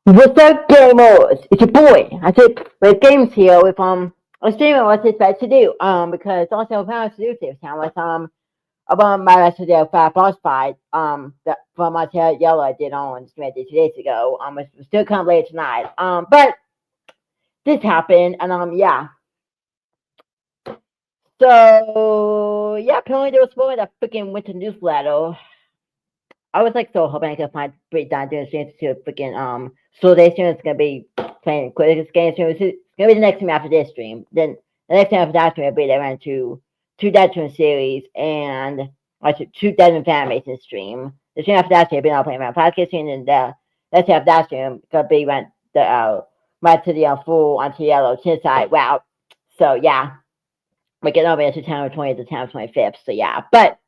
What's up, gamers? It's your boy. I said with games here with I'm streaming what's expected to do. Because also plans to do this time with about my rest of the five boss fight that from my tail yellow I did on stream 2 days ago. It's still come late tonight. But this happened and yeah. So yeah, apparently they were spoiling that freaking winter newsletter. I was like so hoping I could find breakdown doing streams to freaking so they stream is gonna be playing quick game stream. It's gonna be the next stream after this stream. Then the next time after that stream will be they ran to two Deltarune series and two Deltarune fan mason stream. The stream after that stream will be not playing around podcast stream and the next time after that stream gonna be went the right to the full onto yellow to the side. Wow. So yeah. We're getting over to September 20th to September 25th. So yeah. But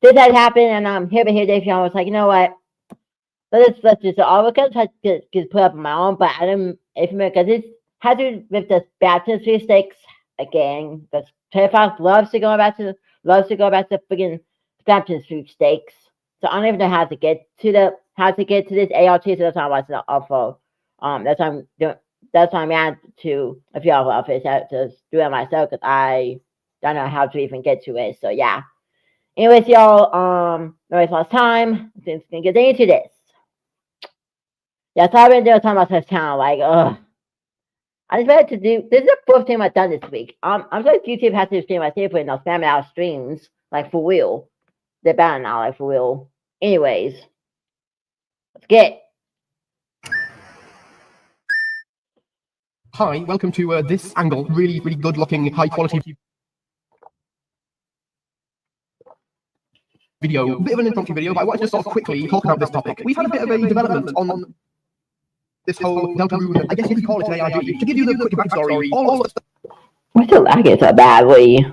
this had happened, and here Dave Young was like, you know what? Let's just all we can try to put up my own, but I don't if because it's had to do with the baptism sweepstakes again. Because Terrified loves to go back to freaking baptism sweepstakes. So I don't even know how to get to this ART. So that's why I was awful. That's why I'm doing. That's why I'm at to a few other office. I have to do it myself because I don't know how to even get to it. So yeah. Anyways, y'all, no waste lost time. I'm just gonna get into this. Yeah, so I've been doing talking about this town, like, I decided to do this is the fourth stream I've done this week. I'm sorry if YouTube has to stream I say putting those spamming out streams, like for real. They're bad now, like for real. Anyways, let's get. Hi, welcome to this angle. Really good looking, high quality video. A bit of an impromptu video, but I wanted to sort of quickly talk about this topic. We've had a bit of a development on this whole Deltarune, I guess you could call it an AIG. To give you the quick backstory, all of the What's the lag so badly?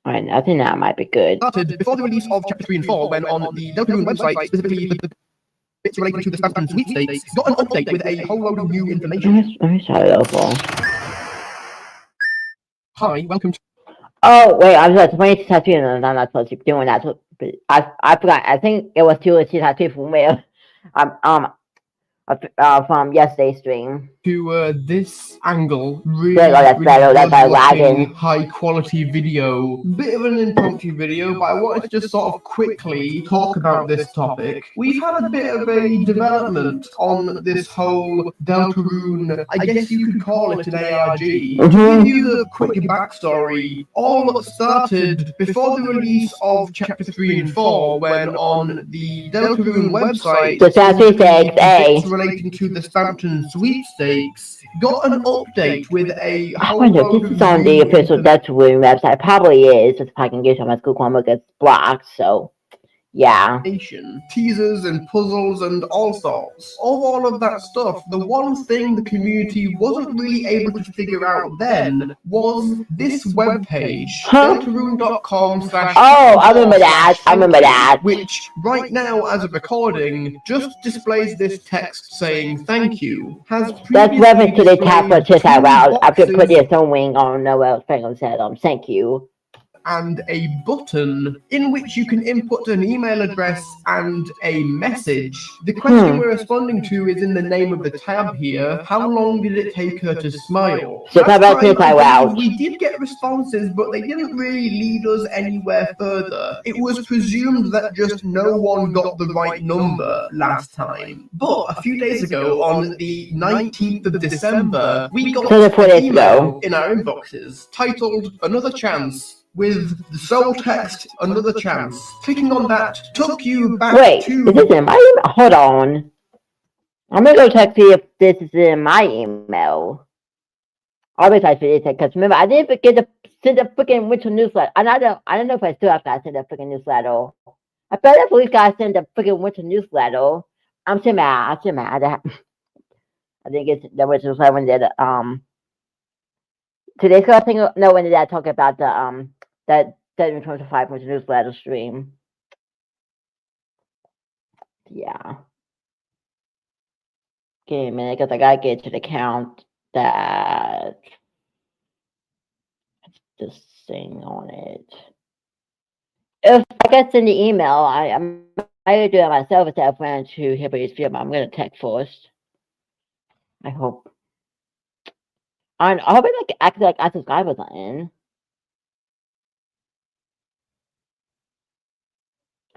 Alright, I think that might be good. started before the release of Chapter 3 and 4, when on the Deltarune website, specifically the bits relating to the stamp and sweepstakes, got an update with a whole load of new information. Let me try it over. Hi, welcome to... Oh wait, I was supposed to tattoo and I'm not supposed to be doing that. But I forgot. I think it was too tattoo from where from yesterday's stream. To this angle, really looking high quality video. Bit of an impromptu video, but I wanted to just sort of quickly talk about this topic. We've had a bit of a development on this whole Deltarune, I guess you could call it an ARG. To give you the quick backstory, all started before the release of Chapter 3 and 4, when on the Deltarune website, the relating to the Stampton sweepstakes got an update with a whole I wonder if this is on the official Deltarune website. It probably is. If I can get some school Chromebook gets blocked, so yeah. Teasers and puzzles and all sorts. Of all of that stuff, the one thing the community wasn't really able to figure out then was this webpage, deltarune.com/. Oh, I remember that. Which, right now, as a recording, just displays this text saying thank you. That's reference to the tab for just I could put this on wing on Noel Franklin said thank you. And a button in which you can input an email address and a message. The question we're responding to is in the name of the tab here. How long did it take her to smile? We did get responses, but they didn't really lead us anywhere further. It was presumed that just no one got the right number last time. But a few days ago, on the 19th of December, we got an email in our inboxes titled Another Chance, with the sole text, Another Chance. Clicking on that took you back to... Wait, is this in my email? Hold on. I'm gonna go check see if this is in my email. I'll be trying to because remember, I didn't forget to send a freaking winter newsletter. And I don't know if I still have to send a freaking newsletter. I bet if we gotta send a freaking winter newsletter. I'm still mad. I think it's the winter newsletter when they today's I think no when did I talk about the that 725 winter newsletter stream. Yeah. Give me a minute because I gotta get to the count that this thing on it. If I get in the email, I do it myself instead of running to Hippo's film. I'm gonna text first. I hope. I hope it like acts like unsubscribe or something.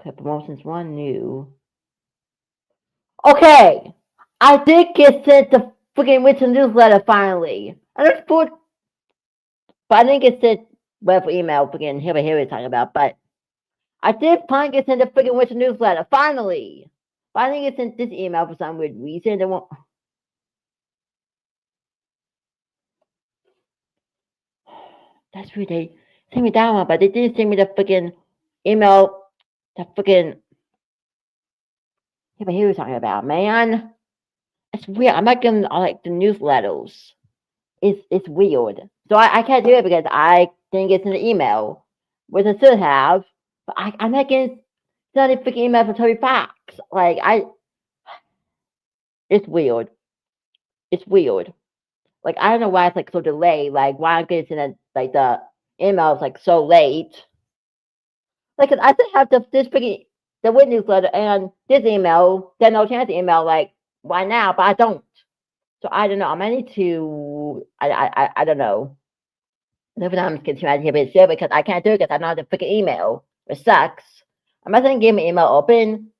Okay, promotions 1 new. Okay, I did get sent the freaking winter newsletter finally. I just put, but I didn't get sent whatever email freaking here we're talking about. But I did finally get sent the freaking winter newsletter finally. But I didn't get sent this email for some weird reason. They won't. That's weird. They sent me that one, but they didn't send me the freaking email. The freaking here we're talking about, man. It's weird. I'm not getting like the newsletters. It's weird. So I can't do it because I didn't get an email, which I should have. But I'm not getting any freaking email from Toby Fox. Like it's weird. It's weird. Like I don't know why it's like so delayed. Like why I'm getting like the emails like so late. Like 'cause I should have this freaking the wit newsletter and this email, then no chance email like why now? But I don't. So I don't know. I might need to. I don't know. Maybe I'm continuing to keep it share because I can't do it because I don't have the freaking email. It sucks. I'm not gonna give my email open.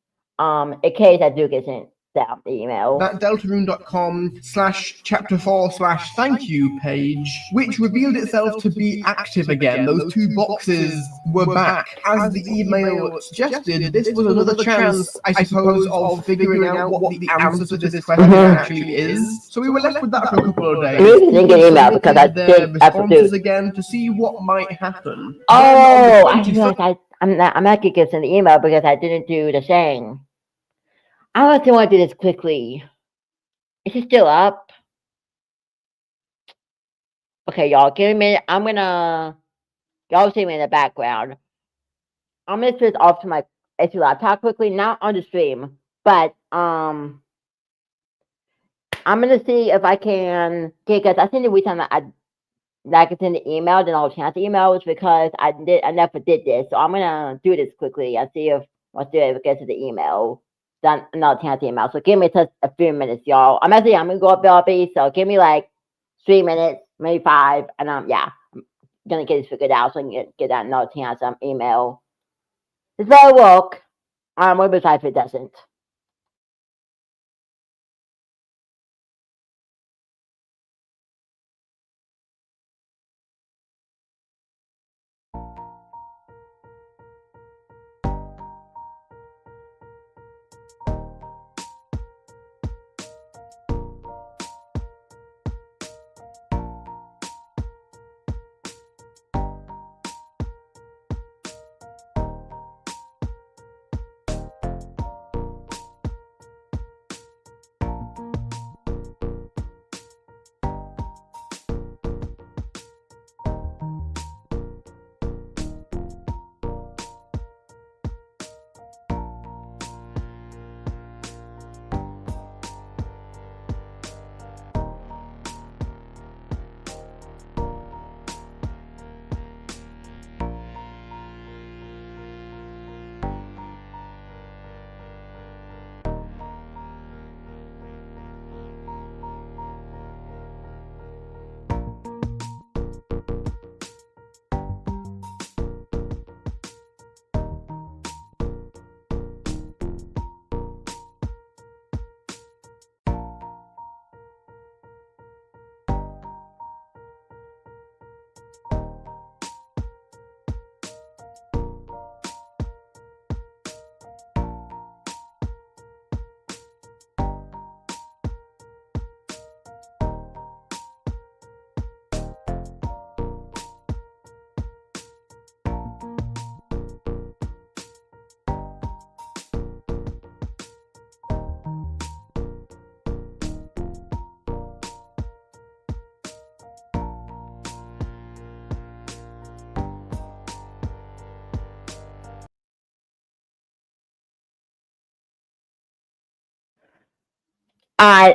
In case I do get sent down the email. That deltarune.com/chapter4/thank-you page, which revealed itself to be active again. Those 2 boxes were back. As the email suggested, this was another chance, I suppose, of figuring out what the answer to this question actually is. So we were left with that for a couple of days. I didn't get email because I did responses again to see what might happen. Oh, I realized I'm not gonna get sent the email because I didn't do the thing. I want to do this quickly. Is it still up? Okay, y'all, give me a minute. I'm gonna. Y'all see me in the background. I'm gonna switch off to my HP laptop quickly, not on the stream, but I'm gonna see if I can. Because I think the reason that I can send the email, then I'll chance the email is because I never did this. So I'm gonna do this quickly. I see if I'll do it if it gets to the email. Then another chance the email. So give me just a few minutes, y'all. I'm gonna go up Bellby, so give me like 3 minutes, maybe 5, and yeah, I'm gonna get this figured out so I can get that another chance email. This will work. What besides if it doesn't?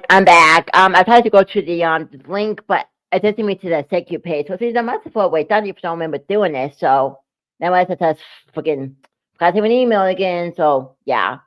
I'm back. I tried to go to the link, but it doesn't me to the thank you page. So since I'm not supposed to wait, I don't remember doing this. So now I have to freaking got him an email again. So yeah.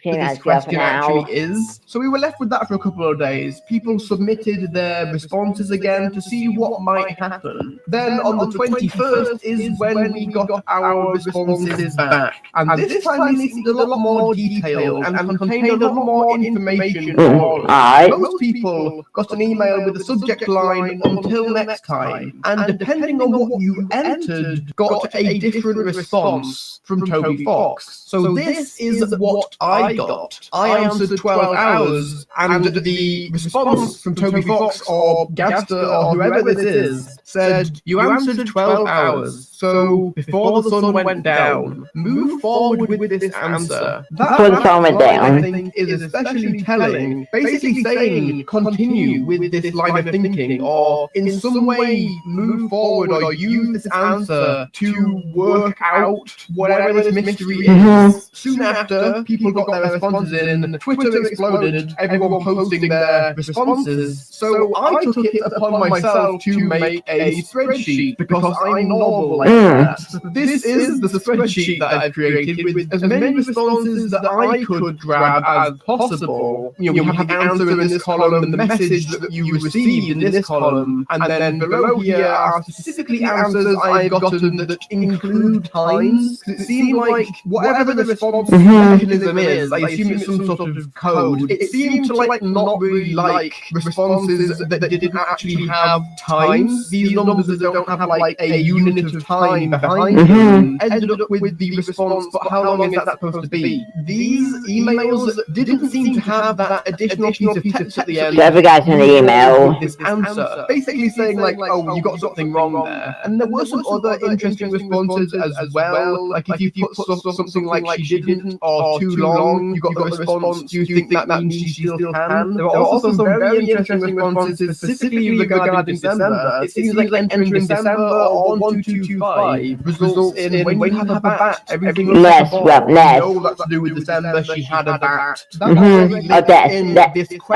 Seeing this as go for question now. actually is. So we were left with that for a couple of days. People submitted their responses again to see what might happen. Then on the 21st is when we got our responses back. And this time they seemed a lot more detailed and contained a lot more information. Alright. Most people got an email with the subject line "until next time," and depending on what you entered, got a different response from Toby Fox. So this is what I got. I answered 12 hours, and the response from Toby Fox or Gabster or whoever this is said, "You answered 12 hours. So before the sun went down, move forward with this answer." That Before the sun went line, I down. think, is especially telling. Basically saying, continue with this line of thinking, or in some way move forward, or use this answer to work out whatever this mystery is. Soon after, people got their responses in, Twitter exploded, everyone posting their responses. So I took it upon myself to make a spreadsheet, because I'm normal like that. This is the spreadsheet that I've created with as many responses that I could grab as possible. You know, we have the answer in this column, and the message that you received in this column, and then below here are specifically answers I've gotten that include times. It seemed like whatever the response mechanism is, I assume it's some sort of code. It seemed to not really like responses that didn't actually have times. These numbers that don't have a unit of time behind them ended up with the response, but how long is that supposed to be? These emails didn't seem to have that additional piece of text at the end. So every guy's in the email. This answer, basically saying oh, you got something wrong there. And there were some other interesting responses as well. Like if you put something like she didn't or too long, you got the response, do you think that means she still can? There were also some very interesting responses specifically regarding December. It seems like entering December or 1225 results in when you have a bat, everything looks Less, well, less. No, that's to do with December, she had a bat. I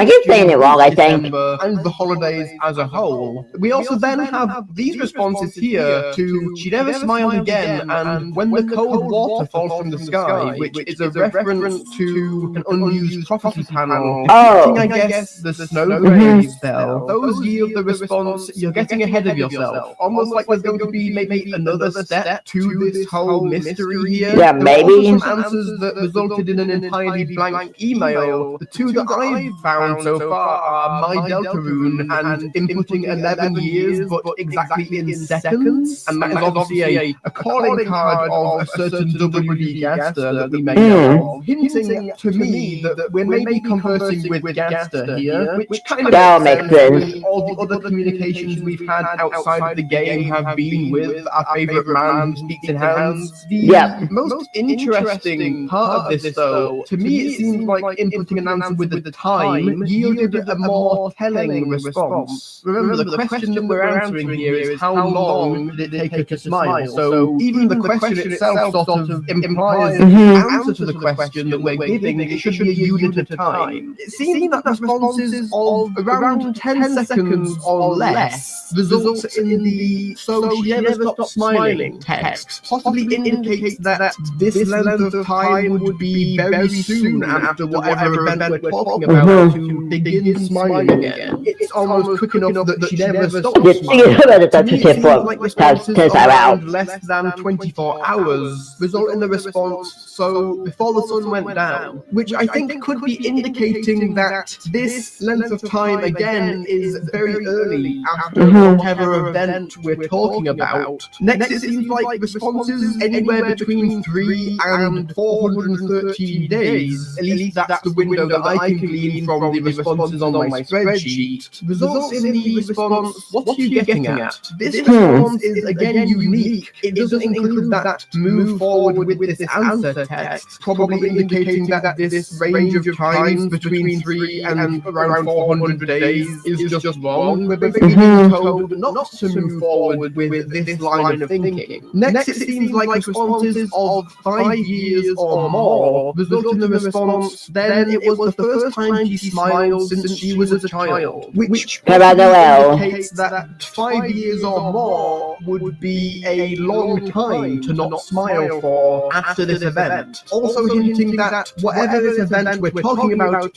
keep saying it wrong, I think. And the holidays as a whole. We also then have these responses here to "She never smiled again" and "When the cold water falls from the sky," which is a reference to an unused property panel depicting, I guess, the snow grazing spell. Those yield the response, "You're getting ahead of yourself." Almost like there's going to be maybe another step to this whole mystery here. Yeah, maybe. There were also some answers that resulted in an entirely blank email. The two that I've found so far are "My Deltarune" and "Inputting 11 years, but exactly in seconds." And that is obviously a calling card of a certain W.D. Gaster that we may know of, hinting to me that we're maybe conversing with Gaster here, which kind of makes sense. with all the other communications we've had outside of the game have been with our favourite man who speaks in hands. The most interesting part of this, though, to me it seems like inputting an answer with the time yielded a more telling response. Remember, the question that we're answering here is how long did it take her to smile? So even the question itself sort of implies the answer to the question that we're giving, it should be a unit of time. It seems that responses of around 10 seconds or less results in the "so she never stopped smiling" text, possibly indicates that this length of time would be very soon after whatever event we're talking about to begin smiling again. It's almost quick enough that she never stopped smiling. To me, it seems like responses around less than 24 hours result in the response "so before the sun went down," which I think could be indicating that this length of time again is very early after whatever event we're talking about. Next, it seems like responses anywhere between 3 and 413 days, at least that's the window that I can glean from the responses on my spreadsheet, results in the response "what are you getting at?" This response is again unique. It doesn't include that "move forward with this answer" text, probably indicating that this range of times between 3 and around 400 days is just wrong. We're basically being told not to move forward with this line of thinking. Next, it seems like responses of 5 years or more result in the response "then it was the first time she smiled since she was a child," which indicates that 5 years or more what would be a long time to not smile for after this event. Also hinting that whatever this event we're talking about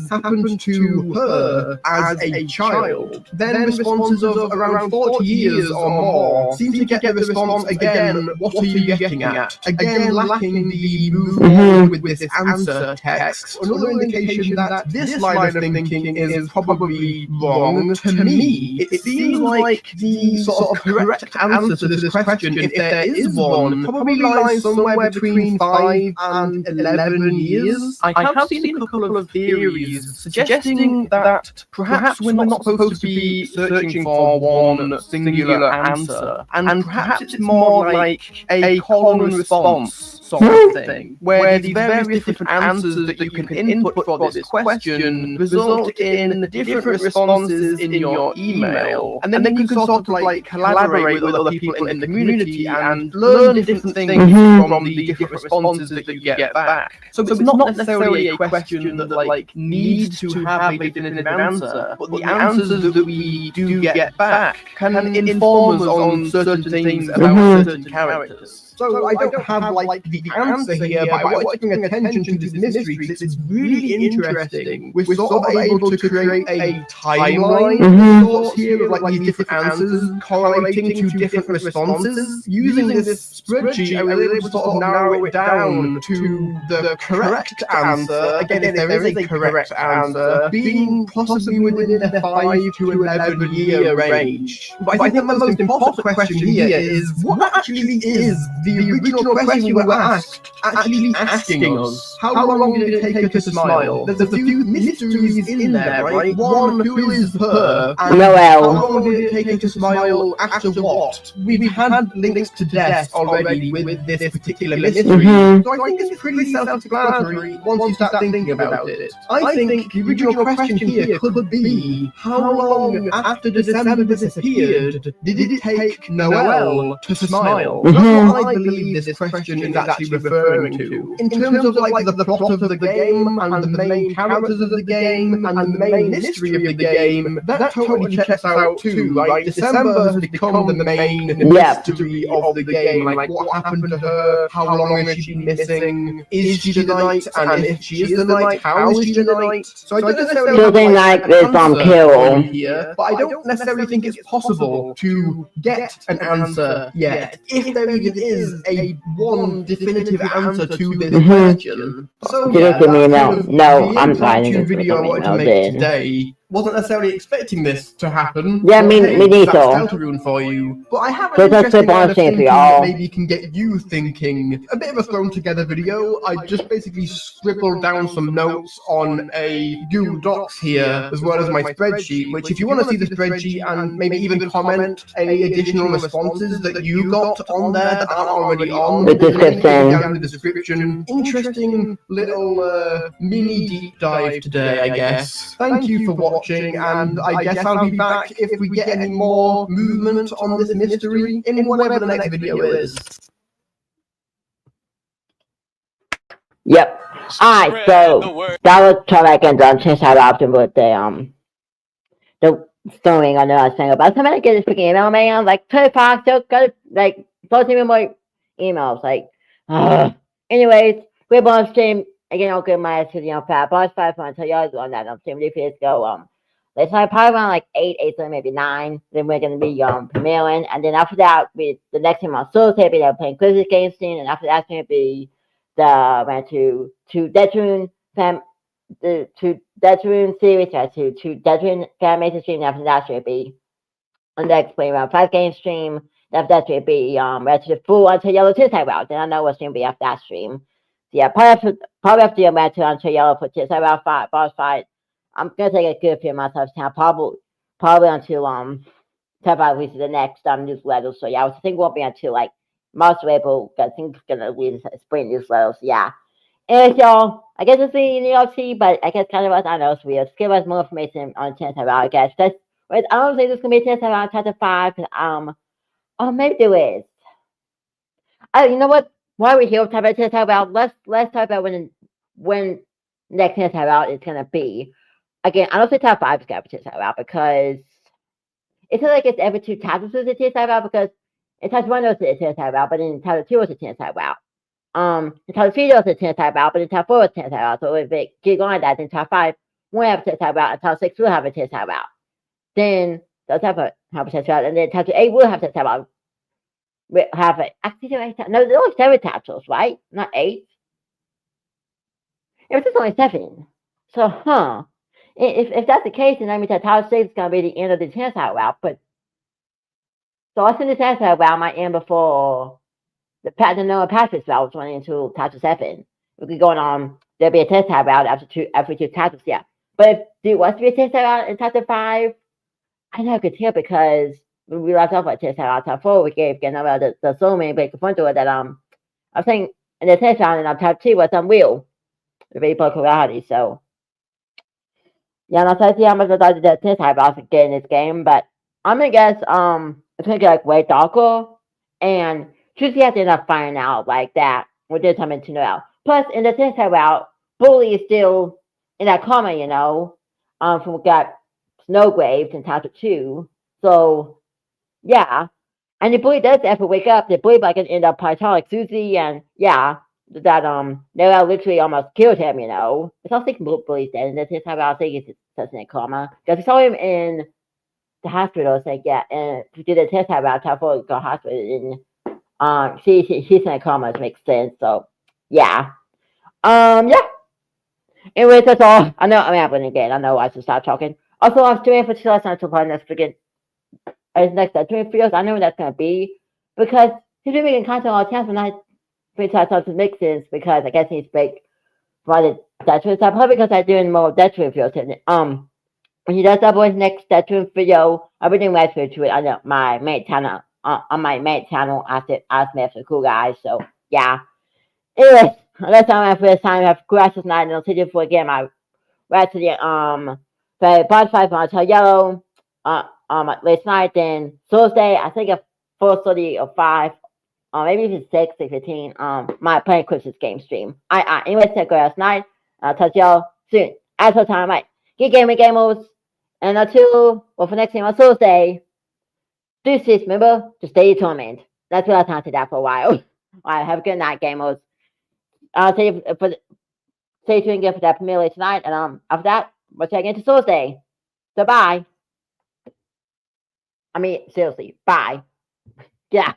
happened to her as a child. Then responses of around 40 years or more seem to get the response again, what are you getting at? Again, lacking the move forward with this answer text. Another indication that this line of thinking is probably wrong to me. It seems like the sort of correct answer to this question, if there is one, probably lies somewhere between 5 and 11 years. I have seen a couple of theories suggesting that perhaps we're not supposed to be searching for one singular answer, and perhaps it's more like a call and response sort of thing, where these various different answers that you can input for this question result in different responses in your email, and then you can sort of like collaborate with other people in the community and learn different things from the different responses that you get back. So it's not necessarily a question that like needs to have a definitive answer, but the answers that we do get back can inform us on certain things about certain characters. So I don't have like the answer here, but I want to bring attention to this mystery because it's really interesting. We're sort of able to create a timeline of thoughts here of like these different answers correlating to different responses. Using this spreadsheet, I was able to sort of narrow it down to the correct answer. Again, if there is a correct answer, being possibly within the 5 to 11 year range. But I think the most important question here is what actually is the original question we were asked actually asking us? How long did it take her to smile? There's a few mysteries in there, right? One, who is her? And Noel. how long did it take her to smile after what? We've had links to death already with this particular mystery, so I think it's pretty self-explanatory once you start thinking about it. I think the original question here could be, how long after December disappeared did it take Noel to smile? That's what I believe this question is actually referring to. In terms of like the plot of the game and the main characters of the game and the main mystery of the game, that totally checks out too, right? December has become the main mystery of the game. Like, what happened to her? How long has she been missing? Is she the knight? And if she is the knight, how is she the knight? So I don't necessarily have like an answer here, but I don't necessarily think it's possible to get an answer yet, if there even is a one definitive answer to this question. So Did it give me email? No, I'm fine. fine. The video I wanted to make today wasn't necessarily expecting this to happen. Yeah, me that's neither. Deltarune for you. But I have So an that's interesting the line of thing for thinking y'all. that maybe can get you thinking. A bit of a thrown together video. I just basically scribbled down some notes on a Google Docs here, as well as my spreadsheet, which if you want to see the spreadsheet and maybe even comment any additional responses that you got on there that aren't already on the description. down in the description. Interesting little mini deep dive today, I guess. Thank you for watching, and I guess I'll be back if we get any more movement on this mystery in whatever the next video is. Yep. Alright, so that was Twilight and change that option with the story I know I was saying about. Somebody get this freaking email, man. Like, Twitter Fox, don't go, like, post me more emails. Like, anyways, we're on stream. Again, I'll give my fat boss 5 months. So y'all on that on stream 3 days ago. Let's have probably around like 8, maybe 9. Then we're gonna be premiering, and then after that, the next time on Soul Tape, they're playing Christmas game scene, and after that's gonna be the to Deltarune Deltarune series, to Deltarune Fanmation stream. After that should be on the next play around 5 game stream. After that should be to the full Until Yellow Tuesday route. Then I know what's gonna be after that stream. So yeah, probably after the to Until Yellow for Tuesday round 5 boss fight. I'm gonna take a good few myself now, probably until top out the next newsletter. So yeah, I was thinking won't be until like March or April. I think it's gonna be the spring newsletter. So yeah. And y'all, I guess it's the see, but I guess kind of us, I know, so we'll give us more information on Chance Round, I guess. I don't think there's gonna be a Chance Round chapter 5. Oh, maybe there is. You know what? While we're here, talk about let's talk about when next Chance Round is gonna be. Again, I don't think top 5 is gonna be Chance Round because it's not like it's every 2 chapters is a Chance Round, because In Title 1, there was a tennis route, but in Title 2 was a tennis route. In Title 3, there was a tennis route, but in Title 4 was a tennis route. So if it keep going that, then Title 5 won't have a tennis route, and Title 6 will have a tennis route. Then they'll have a tennis route, and then Title 8 will have a tennis route. We have it. Actually, no, there's only 7 titles, right? Not 8. It was just only 7. So, if that's the case, then that means that Title 6 is going to be the end of the tennis route. But so I think the tennis route might end before the Noah Patrick's route was running into Title 7. We could go on. There'll be a test route after 2 titles, yeah. But if there was to be a test route in Title 5, I know I could tell because when we left off at test route Title 4, we gave the so many big front door that I was saying in the test route in Title 2 was unreal. The replay reality. So yeah, I'm not see how much I thought the test route was get in this game, but I'm gonna guess it's gonna get like way darker and Trucy has to end up finding out like that with this coming to know. Plus, in the test route, Bully is still in that coma, from what got Snowgrave in Title 2. So, yeah. And the Bully does ever wake up, the Bully like can end up probably like Susie, and yeah, that Noelle literally almost killed him, It's all thinking Bully's dead, and the test route I think he's just in a coma. Because we saw him in the hospital, it's like, yeah, and we did a test route, Title 4 go hospital, and he's in a coma, it makes sense. So, yeah. Yeah. Anyways, that's all. I know I'm happening again. I know I should stop talking. Also, I'm doing for 2025 next freaking next doing videos. I know when that's gonna be because he's been making content all the time, and I pretty try to make sense because I guess he's fake for the Deltarune stuff. Probably because I'm doing more Deltarune videos. When he does upload his next Deltarune video, I'll be doing live to it on my main channel. On my main channel, I met some cool guys. So yeah. Anyways, that's all I have for this time. I have gracious night, and I'll see you for again my right to the the bonfire on Hotel Yellow last night. Then Thursday, I think at 4:30 or 5, maybe even 6, 15. My playing Christmas game stream. Anyways, take care last night. I'll touch y'all soon. As for time, right? Get gaming gamers, and until for next time on Thursday. This is remember to stay determined. That's what I time to that for a while. All right, have a good night, gamers. I'll see you stay tuned again for that premiere tonight, and after that, we'll check into Thursday. So bye. I mean, seriously, bye. Yeah.